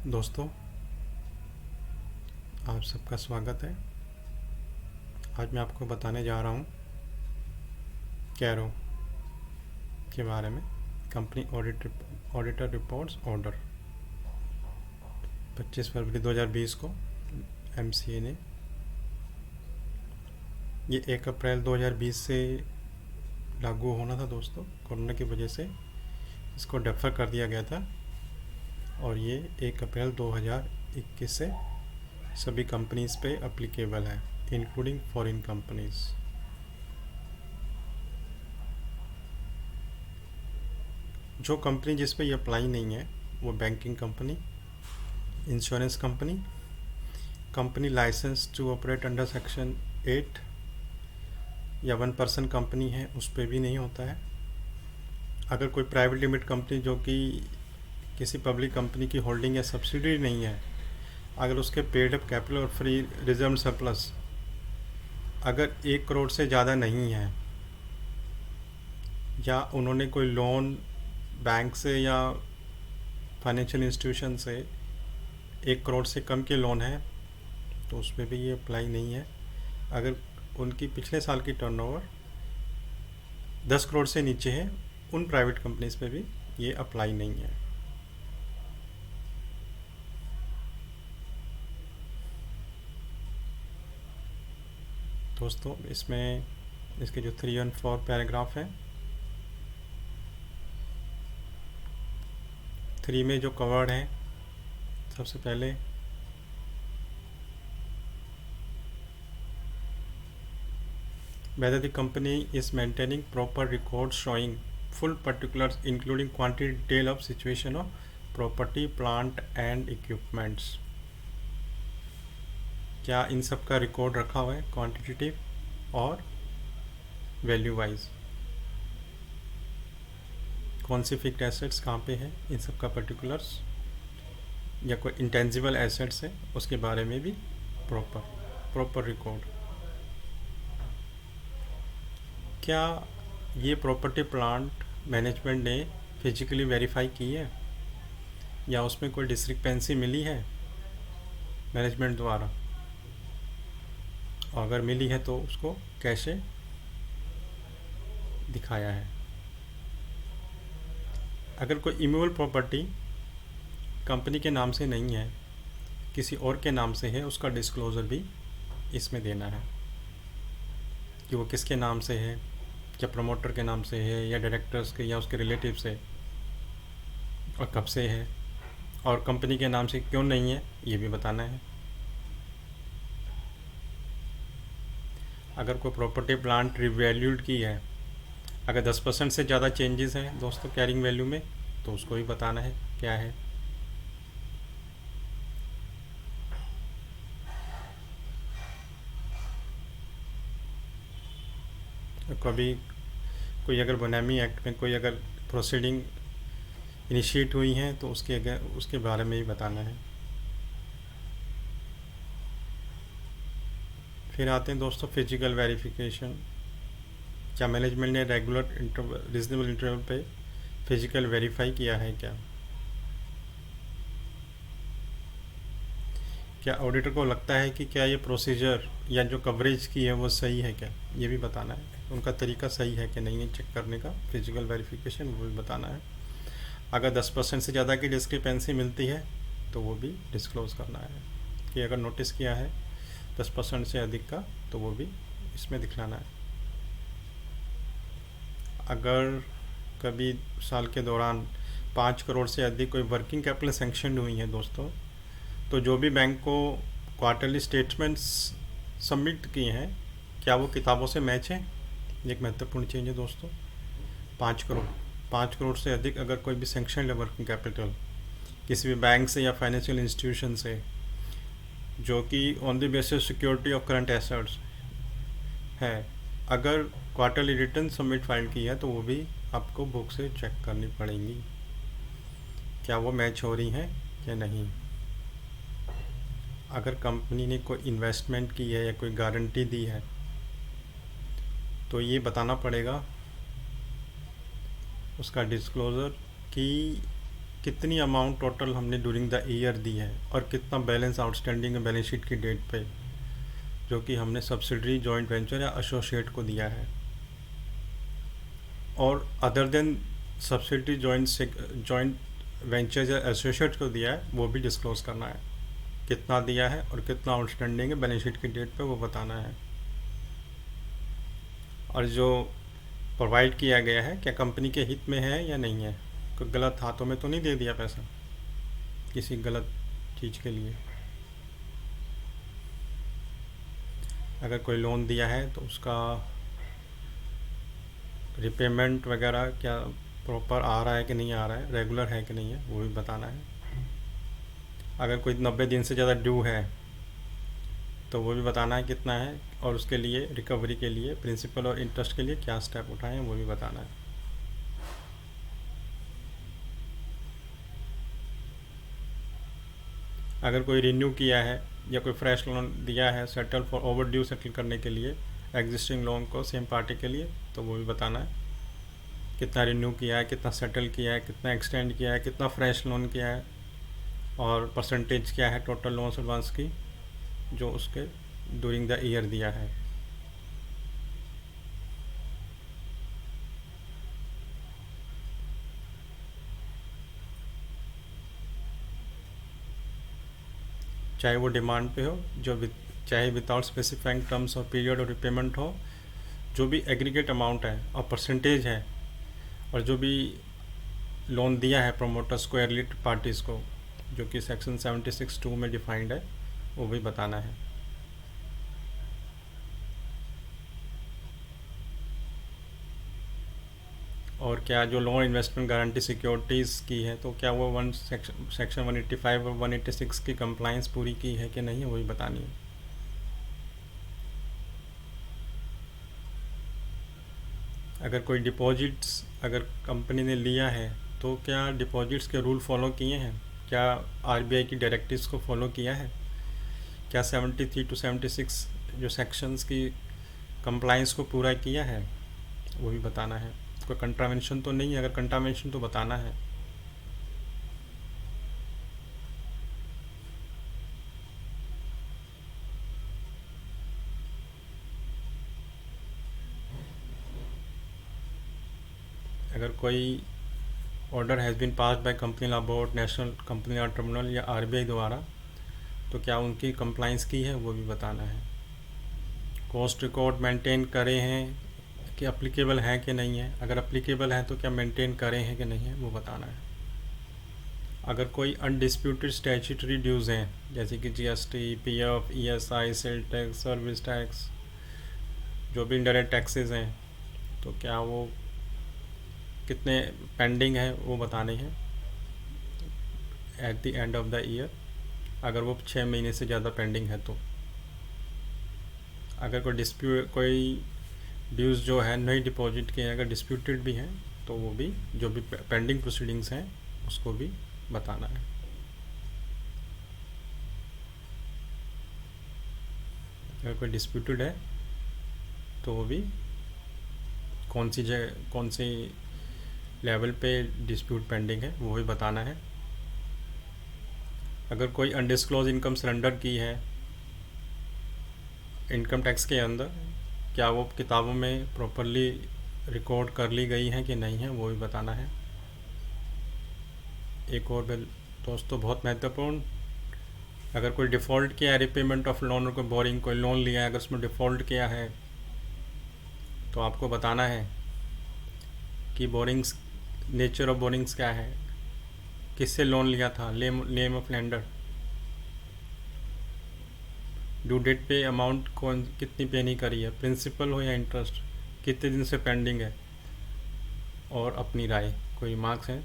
दोस्तों, आप सबका स्वागत है। आज मैं आपको बताने जा रहा हूँ कैरो के बारे में। कंपनी ऑडिटर रिपोर्ट्स ऑर्डर 25 फरवरी 2020 को एमसीए ने, ये 1 अप्रैल 2020 से लागू होना था दोस्तों। कोरोना की वजह से इसको डेफर कर दिया गया था और ये 1 अप्रैल 2021 से सभी कंपनीज़ पे अप्लीकेबल है, इंक्लूडिंग फॉरेन कंपनीज़। जो कंपनी जिस पे ये अप्लाई नहीं है वो banking company, insurance company, company license to operate under section 8 या 1 पर्सन कंपनी है, उस पर भी नहीं होता है। अगर कोई प्राइवेट लिमिटेड कंपनी जो कि किसी पब्लिक कंपनी की होल्डिंग या सब्सिडरी नहीं है, अगर उसके पेड अप कैपिटल और फ्री रिजर्व सरप्लस अगर 1 करोड़ से ज़्यादा नहीं है, या उन्होंने कोई लोन बैंक से या फाइनेंशियल इंस्टीट्यूशन से 1 करोड़ से कम के लोन है तो उसमें भी ये अप्लाई नहीं है। अगर उनकी पिछले साल की टर्नओवर 10 करोड़ से नीचे है, उन प्राइवेट कंपनीज पे भी ये अप्लाई नहीं है। दोस्तों, इसमें इसके जो 3 और 4 पैराग्राफ हैं, 3 में जो कवर्ड है, सबसे पहले whether the company is maintaining proper records showing full particulars including quantity detail of situation of property, plant and equipments। क्या इन सब का रिकॉर्ड रखा हुआ है क्वांटिटेटिव और वैल्यू वाइज। कौन सी फिक्स्ड एसेट्स कहाँ पे है, इन सब का पर्टिकुलर्स, या कोई इंटेंजिबल एसेट्स है उसके बारे में भी प्रॉपर रिकॉर्ड। क्या ये प्रॉपर्टी प्लांट मैनेजमेंट ने फिजिकली वेरीफाई की है या उसमें कोई डिस्क्रिपेंसी मिली है मैनेजमेंट द्वारा, और अगर मिली है तो उसको कैसे दिखाया है। अगर कोई इमूवेबल प्रॉपर्टी कंपनी के नाम से नहीं है, किसी और के नाम से है, उसका डिस्क्लोज़र भी इसमें देना है कि वो किसके नाम से है, या प्रमोटर के नाम से है या डायरेक्टर्स के या उसके रिलेटिव से, और कब से है, और कंपनी के नाम से क्यों नहीं है, ये भी बताना है। अगर कोई प्रॉपर्टी प्लांट रिवैल्यूड की है, अगर 10% से ज़्यादा चेंजेस हैं दोस्तों कैरिंग वैल्यू में, तो उसको भी बताना है क्या है। कभी कोई अगर बनामी एक्ट में कोई अगर प्रोसीडिंग इनिशिएट हुई हैं तो उसके बारे में भी बताना है। फिर आते हैं दोस्तों फिजिकल वेरिफिकेशन। क्या मैनेजमेंट ने रीजनेबल इंटरवल पे फिजिकल वेरीफाई किया है क्या ऑडिटर को लगता है कि क्या ये प्रोसीजर या जो कवरेज की है वो सही है क्या, ये भी बताना है। उनका तरीका सही है कि नहीं है चेक करने का, फिजिकल वेरिफिकेशन, वो भी बताना है। अगर 10% से ज़्यादा की डिस्क्रिपेंसी मिलती है तो वो भी डिस्क्लोज़ करना है कि अगर नोटिस किया है 10% से अधिक का, तो वो भी इसमें दिखलाना है। अगर कभी साल के दौरान 5 करोड़ से अधिक कोई वर्किंग कैपिटल सैंक्शन हुई है दोस्तों, तो जो भी बैंक को क्वार्टरली स्टेटमेंट्स सबमिट किए हैं, क्या वो किताबों से मैच है। ये एक महत्वपूर्ण चीज़ है दोस्तों। 5 करोड़ से अधिक अगर कोई भी सैंक्शन है वर्किंग कैपिटल किसी भी बैंक से या फाइनेंशियल इंस्टीट्यूशन से, जो कि on the basis security of current assets है, अगर क्वार्टरली रिटर्न सबमिट फाइल की है तो वो भी आपको बुक से चेक करनी पड़ेंगी, क्या वो मैच हो रही हैं या नहीं। अगर कंपनी ने कोई इन्वेस्टमेंट की है या कोई गारंटी दी है तो ये बताना पड़ेगा उसका डिस्क्लोज़र कि कितनी अमाउंट टोटल हमने ड्यूरिंग द ईयर दी है और कितना बैलेंस आउटस्टैंडिंग है बैलेंस शीट की डेट पे, जो कि हमने सब्सिडरी, जॉइंट वेंचर या एसोसिएट को दिया है। और other than subsidiary, joint venture या एसोसिएट को दिया है, वो भी डिस्क्लोज करना है। कितना दिया है और कितना आउटस्टैंडिंग है बैलेंस शीट की डेट पे, वो बताना है। और जो प्रोवाइड किया गया है क्या कंपनी के हित में है या नहीं है, कोई गलत हाथों में तो नहीं दे दिया पैसा किसी गलत चीज़ के लिए। अगर कोई लोन दिया है तो उसका रिपेमेंट वगैरह क्या प्रॉपर आ रहा है कि नहीं आ रहा है, रेगुलर है कि नहीं है, वो भी बताना है। अगर कोई 90 दिन से ज़्यादा ड्यू है तो वो भी बताना है कितना है, और उसके लिए रिकवरी के लिए प्रिंसिपल और इंटरेस्ट के लिए क्या स्टेप उठाए हैं, वो भी बताना है। अगर कोई रिन्यू किया है या कोई फ्रेश लोन दिया है settle for over due settle करने के लिए एग्जिस्टिंग लोन को सेम पार्टी के लिए, तो वो भी बताना है कितना रिन्यू किया है, कितना सेटल किया है, कितना एक्सटेंड किया है, कितना फ्रेश लोन किया है, और परसेंटेज क्या है टोटल लोन एडवांस की जो उसके ड्यूरिंग द ईयर दिया है। चाहे वो डिमांड पे हो, चाहे विदाउट स्पेसिफाइंग टर्म्स और पीरियड और रिपेमेंट हो, जो भी एग्रीगेट अमाउंट है और परसेंटेज है, और जो भी लोन दिया है प्रोमोटर्स को, एलिट पार्टीज़ को, जो कि सेक्शन 76(2) में डिफाइंड है, वो भी बताना है। और क्या जो लोन इन्वेस्टमेंट गारंटी सिक्योरिटीज़ की है तो क्या वो सेक्शन 185 और 186 की कंप्लाइंस पूरी की है कि नहीं है, वो भी बतानी है। अगर कोई डिपॉजिट्स अगर कंपनी ने लिया है तो क्या डिपॉजिट्स के रूल फॉलो किए हैं, क्या आरबीआई की डायरेक्टिव्स को फॉलो किया है, क्या 73 to 76 जो सेक्शंस की कंप्लाइंस को पूरा किया है, वो भी बताना है। कोई कंट्रावेंशन तो नहीं है, अगर कंट्रावेंशन तो बताना है। अगर कोई order has been passed by company law board, national company law tribunal या आरबीआई द्वारा, तो क्या उनकी कंप्लाइंस की है, वो भी बताना है। कॉस्ट रिकॉर्ड मेंटेन करे हैं कि अप्लीकेबल है कि नहीं है, अगर अप्लीकेबल है तो क्या मेंटेन करे हैं कि नहीं है, वो बताना है। अगर कोई अनडिस्प्यूटेड स्टैट्यूटरी ड्यूज़ हैं जैसे कि GST, PF, ESI, sale tax, service tax, जो भी इंडायरेक्ट टैक्सेस हैं, तो क्या वो कितने पेंडिंग है वो बताने हैं at the end of the year, अगर वो 6 महीने से ज़्यादा पेंडिंग है तो। अगर कोई ड्यूज़ जो है नहीं डिपॉजिट किए, अगर डिस्प्यूटेड भी हैं तो वो भी जो भी पेंडिंग प्रोसीडिंग्स हैं उसको भी बताना है। अगर कोई डिस्प्यूटेड है तो वो भी कौन सी लेवल पे डिस्प्यूट पेंडिंग है, वो भी बताना है। अगर कोई अनडिस्क्लोज इनकम सरेंडर की है इनकम टैक्स के अंदर, क्या वो किताबों में प्रॉपरली रिकॉर्ड कर ली गई है कि नहीं है, वो भी बताना है। एक और बिल दोस्तों बहुत महत्वपूर्ण, अगर कोई डिफ़ॉल्ट किया है रिपेमेंट ऑफ लोन और कोई बोरिंग कोई लोन लिया है, अगर उसमें डिफ़ॉल्ट किया है तो आपको बताना है कि बोरिंग्स, नेचर ऑफ बोरिंग्स क्या है, किससे लोन लिया था, name of lender, due date पे अमाउंट कौन कितनी पे नहीं करी है, प्रिंसिपल हो या इंटरेस्ट, कितने दिन से पेंडिंग है, और अपनी राय, कोई मार्क्स हैं।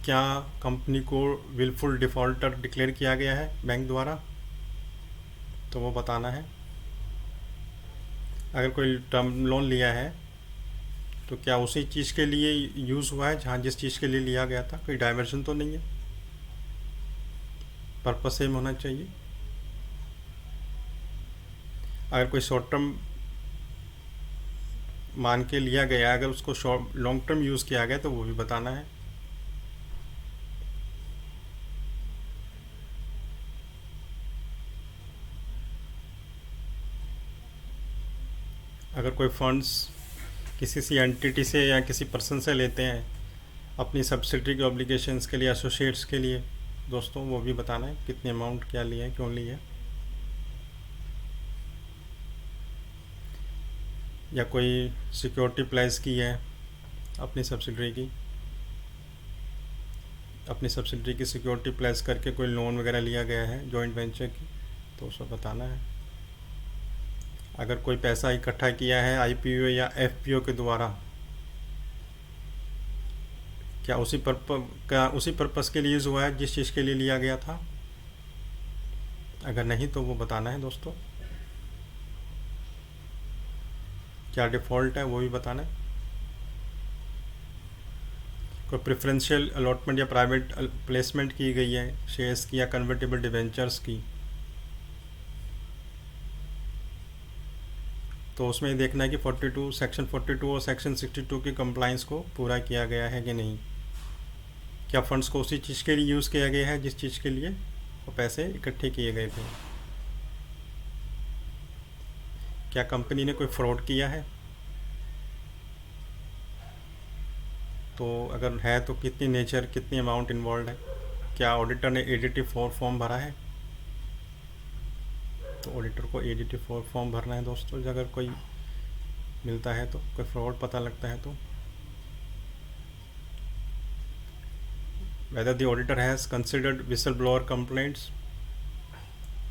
क्या कंपनी को विलफुल डिफ़ॉल्टर डिक्लेयर किया गया है बैंक द्वारा, तो वो बताना है। अगर कोई टर्म लोन लिया है तो क्या उसी चीज़ के लिए यूज़ हुआ है जहाँ जिस चीज़ के लिए लिया गया था, कोई डाइवर्जन तो नहीं है, पर्पस सेम होना चाहिए। अगर कोई शॉर्ट टर्म मान के लिया गया, अगर उसको शॉर्ट लॉन्ग टर्म यूज़ किया गया तो वो भी बताना है। अगर कोई फंड्स किसी सी एंटिटी से या किसी पर्सन से लेते हैं अपनी सब्सिडरी के ऑब्लिगेशंस के लिए, एसोसिएट्स के लिए दोस्तों, वो भी बताना है कितनी अमाउंट क्या लिया है, क्यों लिया है। या कोई सिक्योरिटी प्लेस की है अपनी सब्सिडरी की, अपनी सब्सिडरी की सिक्योरिटी प्लेस करके कोई लोन वगैरह लिया गया है जॉइंट वेंचर की, तो उसको बताना है। अगर कोई पैसा इकट्ठा किया है आईपीओ या एफपीओ के द्वारा, क्या उसी पर्पस के लिए यूज़ हुआ है जिस चीज़ के लिए लिया गया था। अगर नहीं तो वो बताना है दोस्तों। क्या डिफ़ॉल्ट है वो भी बताना है। कोई प्रेफरेंशियल अलॉटमेंट या प्राइवेट प्लेसमेंट की गई है शेयर्स की या कन्वर्टेबल डिवेंचर्स की, तो उसमें देखना है कि 42 सेक्शन 42 और सेक्शन 62 की कंप्लाइंस को पूरा किया गया है कि नहीं। क्या फंड्स को उसी चीज़ के लिए यूज़ किया गया है जिस चीज़ के लिए वो पैसे इकट्ठे किए गए थे। क्या कंपनी ने कोई फ्रॉड किया है, तो अगर है तो कितनी नेचर, कितनी अमाउंट इन्वॉल्व है। क्या ऑडिटर ने एडीटी 4 फॉर्म भरा है, तो ऑडिटर को एडीटी 4 फॉर्म भरना है दोस्तों अगर कोई मिलता है तो, कोई फ्रॉड पता लगता है तो। Whether the auditor has considered whistle blower complaints,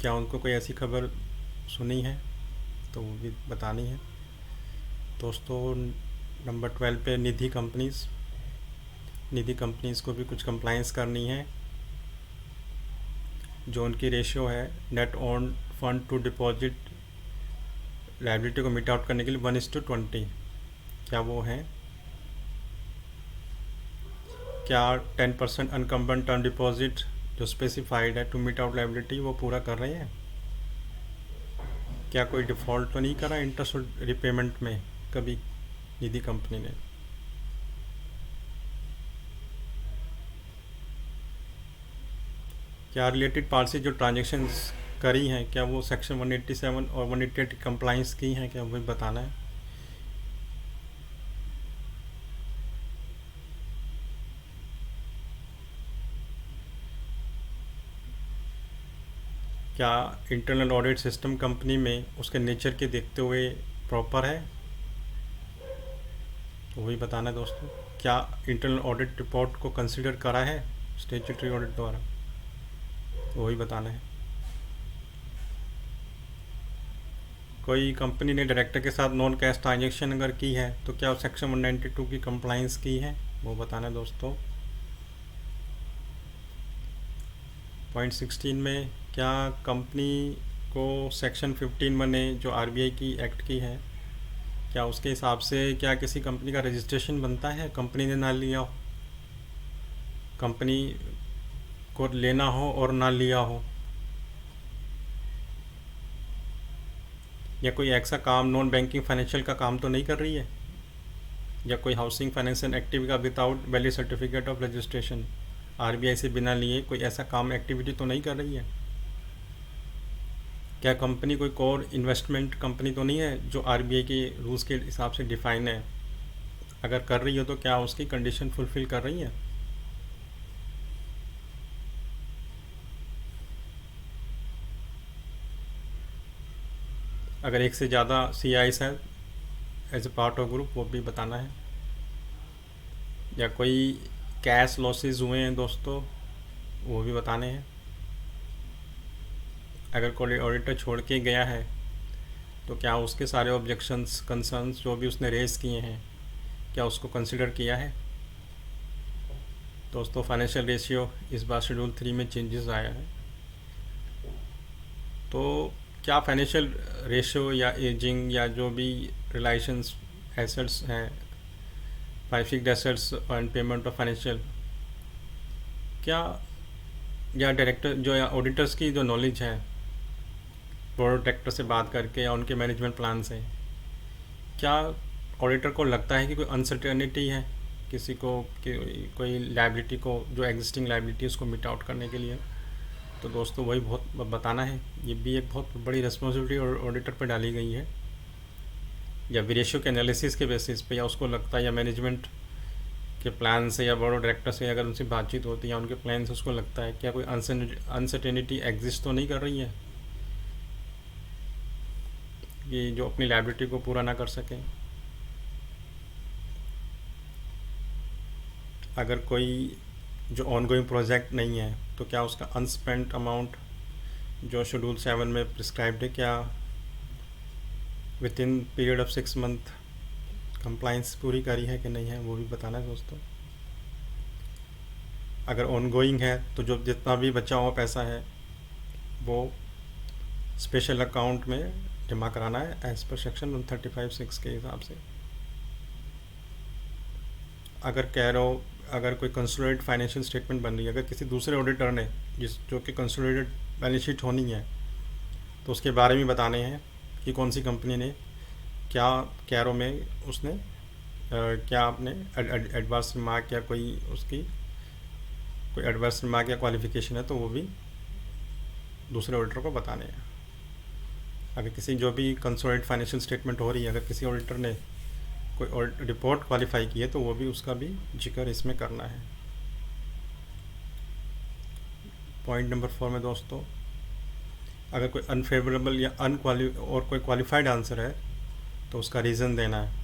क्या उनको कोई ऐसी खबर सुनी है, तो वो भी बतानी है दोस्तों। नंबर 12 पे निधि कंपनीज़ को भी कुछ कंप्लाइंस करनी है। जो उनकी रेशियो है net on fund to deposit liability को मीट आउट करने के लिए 1:20, क्या वो है। क्या 10% अनकम्बर्ड टर्म डिपॉजिट जो स्पेसिफाइड है टू मीट आउट लायबिलिटी वो पूरा कर रहे हैं। क्या कोई डिफ़ॉल्ट तो नहीं करा इंटरेस्ट रिपेमेंट में कभी निधि कंपनी ने। क्या रिलेटेड पार्टी जो ट्रांजेक्शन्स करी हैं क्या वो सेक्शन 187 और 188 कंप्लाइंस की हैं, क्या वो बताना है। क्या इंटरनल ऑडिट सिस्टम कंपनी में उसके नेचर के देखते हुए प्रॉपर है, तो वही बताना है दोस्तों। क्या इंटरनल ऑडिट रिपोर्ट को कंसिडर करा है स्टैट्यूटरी ऑडिट द्वारा, तो वही बताना है। कोई कंपनी ने डायरेक्टर के साथ नॉन कैश ट्रांजेक्शन अगर की है तो क्या सेक्शन 192 की कंप्लाइंस की है, वो बताना है दोस्तों। पॉइंट 16 में क्या कंपनी को सेक्शन 15 ने जो आरबीआई की एक्ट की है, क्या उसके हिसाब से क्या किसी कंपनी का रजिस्ट्रेशन बनता है कंपनी ने ना लिया हो, कंपनी को लेना हो और ना लिया हो। या कोई ऐसा काम नॉन बैंकिंग फाइनेंशियल का काम तो नहीं कर रही है, या कोई हाउसिंग फाइनेंशियल एक्टिविटी का without valid certificate of registration RBI से बिना लिए कोई ऐसा काम एक्टिविटी तो नहीं कर रही है। क्या कंपनी कोई कोर इन्वेस्टमेंट कंपनी तो नहीं है जो आरबीआई के रूल्स के हिसाब से डिफाइन है, अगर कर रही हो तो क्या उसकी कंडीशन फुलफ़िल कर रही है। अगर एक से ज़्यादा CIs है as a part of group वो भी बताना है। या कोई कैश लॉसेस हुए हैं दोस्तों वो भी बताने हैं। अगर कोई ऑडिटर छोड़ के गया है तो क्या उसके सारे ऑब्जेक्शंस कंसर्न्स जो भी उसने रेज़ किए हैं क्या उसको कंसिडर किया है। दोस्तों फाइनेंशियल रेशियो इस बार शेड्यूल 3 में चेंजेस आया है, तो क्या फाइनेंशियल रेशियो या एजिंग या जो भी रिलेशंस एसेट्स हैं, fixed assets and payment of financial, क्या या डायरेक्टर जो या ऑडिटर्स की जो नॉलेज है बोर्ड डायरेक्टर से बात करके या उनके मैनेजमेंट प्लान से, क्या ऑडिटर को लगता है कि कोई अनसर्टेनिटी है किसी को, कि कोई लायबिलिटी को, जो एग्जिस्टिंग लायबिलिटी उसको मिट आउट करने के लिए, तो दोस्तों वही बहुत बताना है। ये भी एक बहुत बड़ी रिस्पॉन्सिबिलिटी ऑडिटर पर डाली गई है, या रेशियो के एनालिसिस के बेसिस पे, या उसको लगता है, या मैनेजमेंट के प्लान से या बोर्ड ऑफ डायरेक्टर से अगर उनसे बातचीत होती है या उनके प्लान से उसको लगता है क्या कोई अनसर्टेनिटी एग्जिस्ट तो नहीं कर रही है कि जो अपनी लायबिलिटी को पूरा ना कर सकें। अगर कोई जो ऑनगोइंग प्रोजेक्ट नहीं है तो क्या उसका अनस्पेंट अमाउंट जो शेड्यूल 7 में प्रिस्क्राइब्ड है, क्या with in period of 6 month compliance पूरी करी है कि नहीं है, वो भी बताना है दोस्तों। अगर ऑनगोइंग है तो जो जितना भी बचा हुआ पैसा है वो स्पेशल अकाउंट में जमा कराना है एज पर सेक्शन 135(6) के हिसाब से। अगर कोई कंसोलिडेटेड फाइनेंशियल स्टेटमेंट बन रही है, अगर किसी दूसरे ऑडिटर ने जो कि कंसोलिडेटेड बैलेंस शीट होनी है, तो उसके बारे में बताने हैं कि कौन सी कंपनी ने क्या कैरो में उसने क्या आपने एडवर्स रिमार्क या कोई उसकी कोई एडवर्स रिमार्क या क्वालिफिकेशन है, तो वो भी दूसरे ऑडिटर को बताने हैं। अगर किसी जो भी कंसोलिडेटेड फाइनेंशियल स्टेटमेंट हो रही है, अगर किसी ऑडिटर ने कोई रिपोर्ट क्वालिफाई की है तो वो भी उसका भी जिक्र इसमें करना है। पॉइंट नंबर 4 में दोस्तों, अगर कोई अनफेवरेबल या और कोई क्वालिफाइड आंसर है तो उसका रीज़न देना है।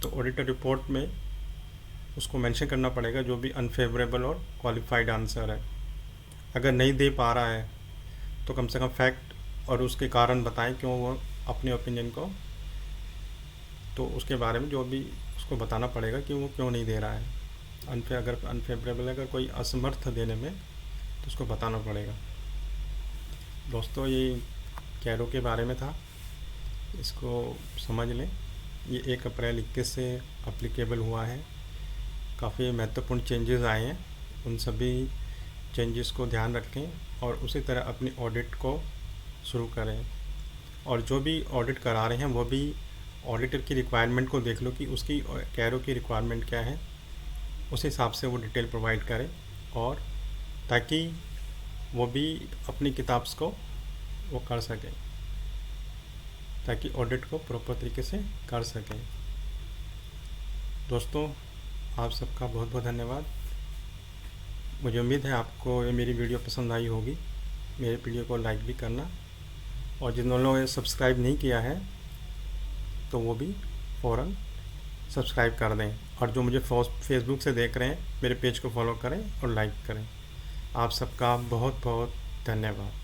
तो ऑडिटर रिपोर्ट में उसको मेंशन करना पड़ेगा जो भी अनफेवरेबल और क्वालिफाइड आंसर है। अगर नहीं दे पा रहा है तो कम से कम फैक्ट और उसके कारण बताएं क्यों वो अपने ओपिनियन को, तो उसके बारे में जो भी उसको बताना पड़ेगा कि वो क्यों नहीं दे रहा है। अगर अनफेवरेबल अगर कोई असमर्थ देने में तो उसको बताना पड़ेगा। दोस्तों ये कैरो के बारे में था, इसको समझ लें। ये 1 अप्रैल 21 से अप्लीकेबल हुआ है। काफ़ी महत्वपूर्ण चेंजेस आए हैं, उन सभी चेंजेस को ध्यान रखें और उसी तरह अपनी ऑडिट को शुरू करें। और जो भी ऑडिट करा रहे हैं वो भी ऑडिटर की रिक्वायरमेंट को देख लो कि उसकी कैरो की रिक्वायरमेंट क्या है, उस हिसाब से वो डिटेल प्रोवाइड करें, और ताकि वो भी अपनी किताब्स को वो कर सकें, ताकि ऑडिट को प्रॉपर तरीके से कर सकें। दोस्तों आप सबका बहुत बहुत धन्यवाद। मुझे उम्मीद है आपको ये मेरी वीडियो पसंद आई होगी। मेरे वीडियो को लाइक भी करना, और जिन लोगों ने सब्सक्राइब नहीं किया है तो वो भी फ़ौरन सब्सक्राइब कर दें, और जो मुझे फेसबुक से देख रहे हैं मेरे पेज को फॉलो करें और लाइक करें। आप सबका बहुत बहुत धन्यवाद।